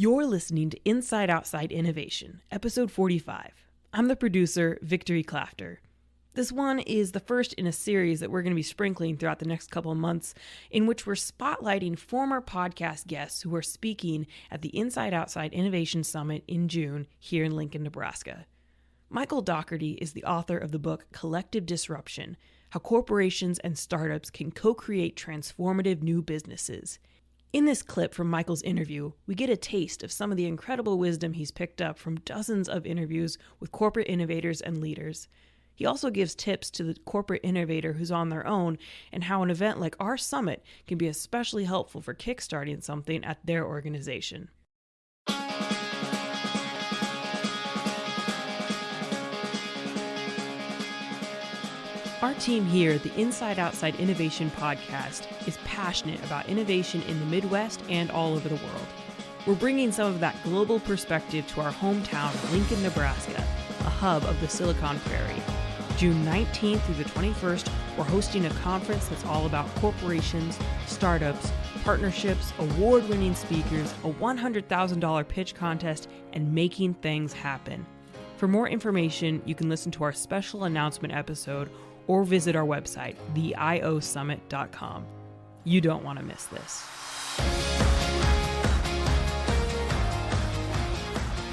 You're listening to Inside Outside Innovation, episode 45. I'm the producer, Victory Clafter. This one is the first in a series that we're going to be sprinkling throughout the next couple of months, in which we're spotlighting former podcast guests who are speaking at the Inside Outside Innovation Summit in June here in Lincoln, Nebraska. Michael Dougherty is the author of the book Collective Disruption: How Corporations and Startups Can Co-Create Transformative New Businesses. In this clip from Michael's interview, we get a taste of some of the incredible wisdom he's picked up from dozens of interviews with corporate innovators and leaders. He also gives tips to the corporate innovator who's on their own and how an event like our summit can be especially helpful for kickstarting something at their organization. Our team here at the Inside Outside Innovation podcast is passionate about innovation in the Midwest and all over the world. We're bringing some of that global perspective to our hometown, Lincoln, Nebraska, a hub of the Silicon Prairie. June 19th through the 21st, we're hosting a conference that's all about corporations, startups, partnerships, award-winning speakers, a $100,000 pitch contest, and making things happen. For more information, you can listen to our special announcement episode or visit our website, theiosummit.com. You don't want to miss this.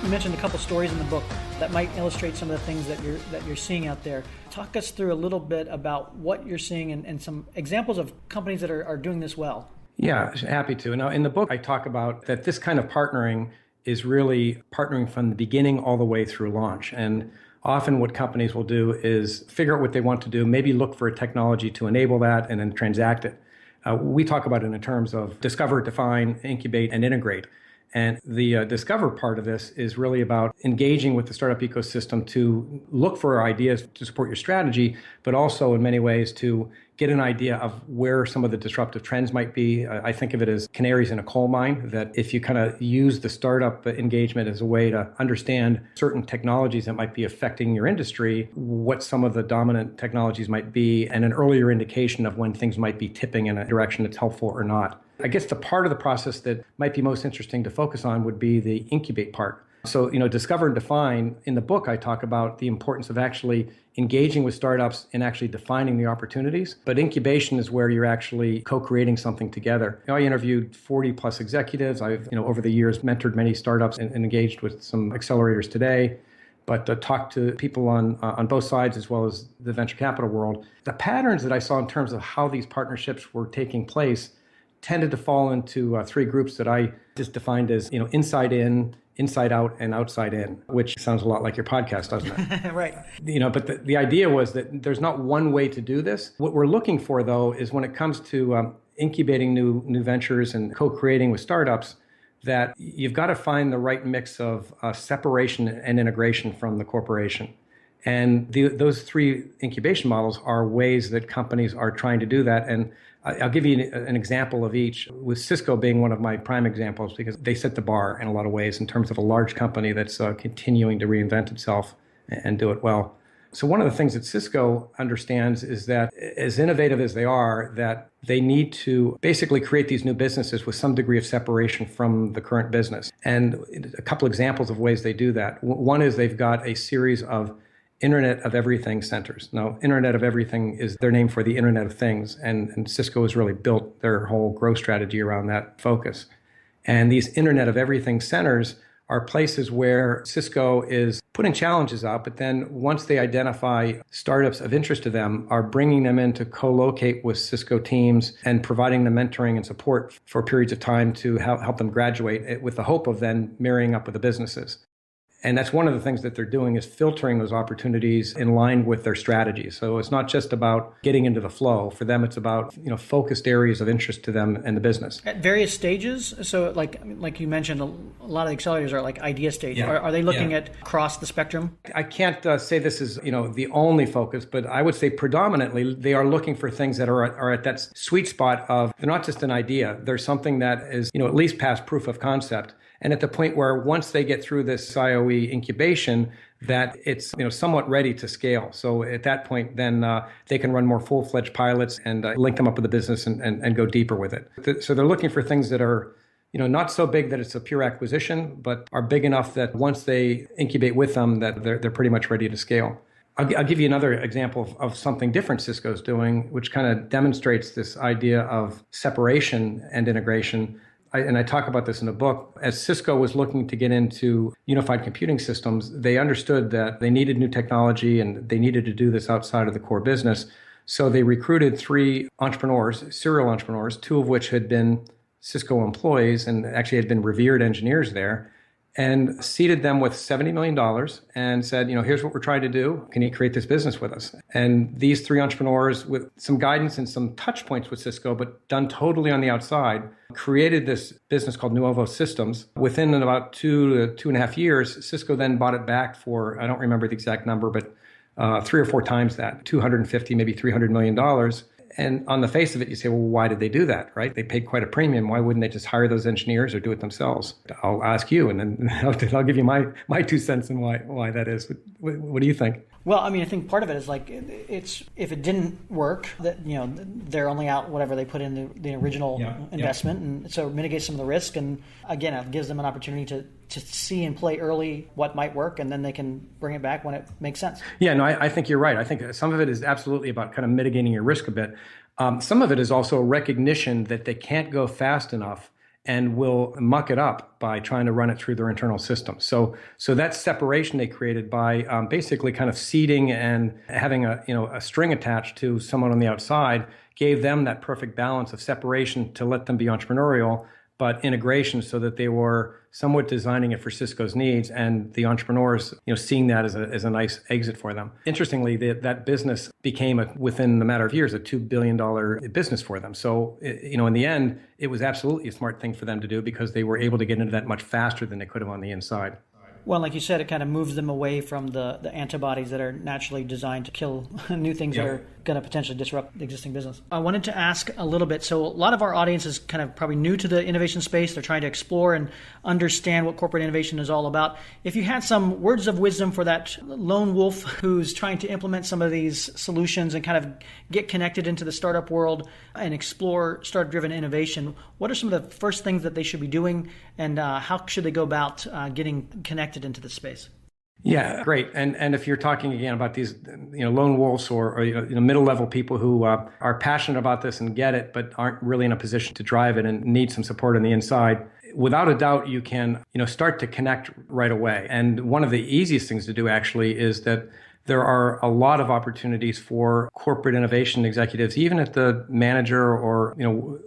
You mentioned a couple stories in the book that might illustrate some of the things that you're seeing out there. Talk us through a little bit about what you're seeing and some examples of companies that are doing this well. Yeah, happy to. Now, in the book, I talk about that this kind of partnering is really partnering from the beginning all the way through launch. And often what companies will do is figure out what they want to do, maybe look for a technology to enable that, and then transact it. We talk about it in terms of discover, define, incubate, and integrate. And the discover part of this is really about engaging with the startup ecosystem to look for ideas to support your strategy, but also in many ways to get an idea of where some of the disruptive trends might be. I think of it as canaries in a coal mine, that if you kind of use the startup engagement as a way to understand certain technologies that might be affecting your industry, what some of the dominant technologies might be, and an earlier indication of when things might be tipping in a direction that's helpful or not. I guess the part of the process that might be most interesting to focus on would be the incubate part. So, discover and define. In the book, I talk about the importance of actually engaging with startups and actually defining the opportunities. But incubation is where you're actually co-creating something together. I interviewed 40 plus executives. I've, over the years, mentored many startups and engaged with some accelerators today. But talked to people on both sides as well as the venture capital world. The patterns that I saw in terms of how these partnerships were taking place tended to fall into three groups that I just defined as, inside in, inside out, and outside in, which sounds a lot like your podcast, doesn't it? Right. But the idea was that there's not one way to do this. What we're looking for, though, is when it comes to incubating new ventures and co-creating with startups, that you've got to find the right mix of separation and integration from the corporation. And those three incubation models are ways that companies are trying to do that. And I'll give you an example of each, with Cisco being one of my prime examples, because they set the bar in a lot of ways in terms of a large company that's continuing to reinvent itself and do it well. So one of the things that Cisco understands is that, as innovative as they are, that they need to basically create these new businesses with some degree of separation from the current business. And a couple examples of ways they do that. One is they've got a series of Internet of Everything centers. Now, Internet of Everything is their name for the Internet of Things, and Cisco has really built their whole growth strategy around that focus. And these Internet of Everything centers are places where Cisco is putting challenges out, but then once they identify startups of interest to them, are bringing them in to co-locate with Cisco teams and providing them mentoring and support for periods of time to help them graduate, with the hope of then marrying up with the businesses. And that's one of the things that they're doing, is filtering those opportunities in line with their strategy. So it's not just about getting into the flow. For them, it's about focused areas of interest to them and the business. At various stages. So like you mentioned, a lot of the accelerators are like idea stage. Yeah. Are they looking at across the spectrum? I can't say this is the only focus, but I would say predominantly they are looking for things that are at that sweet spot of, they're not just an idea. They're something that is at least past proof of concept. And at the point where once they get through this IOE incubation, that it's somewhat ready to scale. So at that point, then they can run more full-fledged pilots and link them up with the business and go deeper with it. So they're looking for things that are not so big that it's a pure acquisition, but are big enough that once they incubate with them, that they're pretty much ready to scale. I'll give you another example of something different Cisco's doing, which kind of demonstrates this idea of separation and integration. I talk about this in the book. As Cisco was looking to get into unified computing systems, they understood that they needed new technology and they needed to do this outside of the core business. So they recruited 3 entrepreneurs, serial entrepreneurs, 2 of which had been Cisco employees and actually had been revered engineers there, and seeded them with $70 million and said, here's what we're trying to do. Can you create this business with us? And these 3 entrepreneurs, with some guidance and some touch points with Cisco, but done totally on the outside, created this business called Nuovo Systems. Within about 2 to 2.5 years, Cisco then bought it back for, I don't remember the exact number, but 3 or 4 times that, $250, maybe $300 million. And on the face of it, you say, well, why did they do that, right? They paid quite a premium. Why wouldn't they just hire those engineers or do it themselves? I'll ask you, and then I'll give you my 2 cents on why that is. What do you think? Well, I think part of it is it's if it didn't work, that they're only out whatever they put in the original investment, and so it mitigates some of the risk. And again, it gives them an opportunity to see and play early what might work, and then they can bring it back when it makes sense. Yeah, no, I think you're right. I think some of it is absolutely about kind of mitigating your risk a bit. Some of it is also recognition that they can't go fast enough and will muck it up by trying to run it through their internal system. So that separation they created by basically kind of seeding and having a string attached to someone on the outside gave them that perfect balance of separation to let them be entrepreneurial, but integration so that they were somewhat designing it for Cisco's needs, and the entrepreneurs, seeing that as a nice exit for them. Interestingly, that business became, within a matter of years, a $2 billion business for them. So, in the end, it was absolutely a smart thing for them to do because they were able to get into that much faster than they could have on the inside. Well, like you said, it kind of moves them away from the antibodies that are naturally designed to kill new things that are going to potentially disrupt the existing business. I wanted to ask a little bit. So a lot of our audience is kind of probably new to the innovation space. They're trying to explore and understand what corporate innovation is all about. If you had some words of wisdom for that lone wolf who's trying to implement some of these solutions and kind of get connected into the startup world and explore startup-driven innovation, what are some of the first things that they should be doing, and how should they go about getting connected into the space? Yeah, great. And if you're talking again about these, lone wolves or middle-level people who are passionate about this and get it, but aren't really in a position to drive it and need some support on the inside, without a doubt, you can, start to connect right away. And one of the easiest things to do actually is that there are a lot of opportunities for corporate innovation executives, even at the manager or,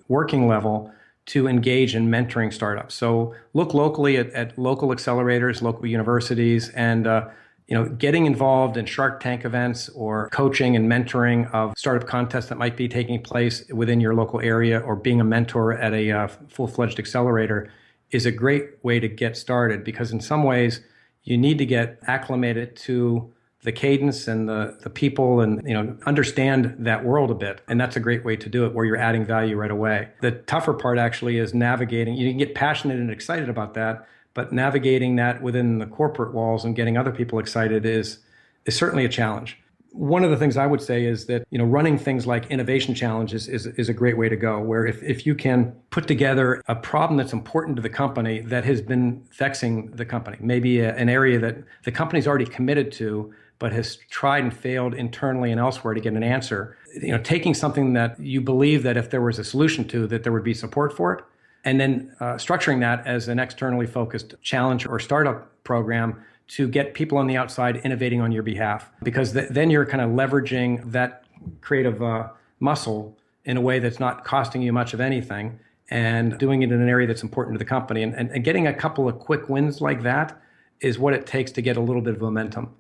working level, to engage in mentoring startups. So look locally at local accelerators, local universities, and getting involved in Shark Tank events or coaching and mentoring of startup contests that might be taking place within your local area, or being a mentor at a full-fledged accelerator is a great way to get started, because in some ways you need to get acclimated to the cadence and the people, and understand that world a bit. And that's a great way to do it, where you're adding value right away. The tougher part actually is navigating. You can get passionate and excited about that, but navigating that within the corporate walls and getting other people excited is certainly a challenge. One of the things I would say is that, running things like innovation challenges is a great way to go, where if you can put together a problem that's important to the company that has been vexing the company, maybe an area that the company's already committed to, but has tried and failed internally and elsewhere to get an answer, taking something that you believe that if there was a solution to, that there would be support for it, and then structuring that as an externally focused challenge or startup program to get people on the outside innovating on your behalf. Because then you're kind of leveraging that creative muscle in a way that's not costing you much of anything, and doing it in an area that's important to the company. And getting a couple of quick wins like that is what it takes to get a little bit of momentum.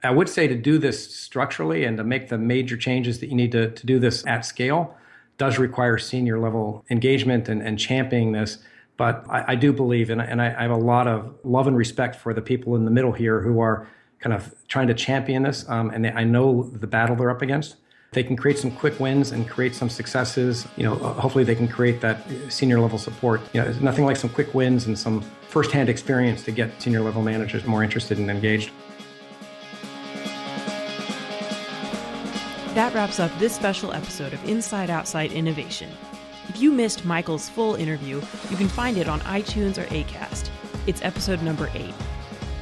I would say to do this structurally and to make the major changes that you need to do this at scale does require senior level engagement and championing this. But I do believe, and I have a lot of love and respect for the people in the middle here who are kind of trying to champion this. And I know the battle they're up against. They can create some quick wins and create some successes. Hopefully they can create that senior level support. There's nothing like some quick wins and some firsthand experience to get senior level managers more interested and engaged. That wraps up this special episode of Inside Outside Innovation. If If you missed Michael's full interview, you can find it on iTunes or Acast. It's episode number 8.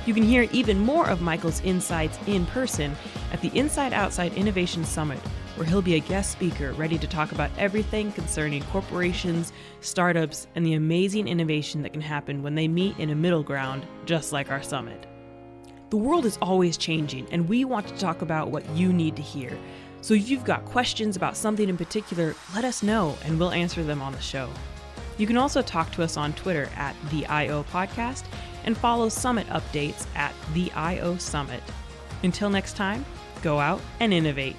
You can hear even more of Michael's insights in person at the Inside Outside Innovation Summit, where he'll be a guest speaker ready to talk about everything concerning corporations, startups, and the amazing innovation that can happen when they meet in a middle ground, just like our summit. The world is always changing, and we want to talk about what you need to hear. So if you've got questions about something in particular, let us know, and we'll answer them on the show. You can also talk to us on Twitter at the IO Podcast and follow Summit updates at the IO Summit. Until next time, go out and innovate.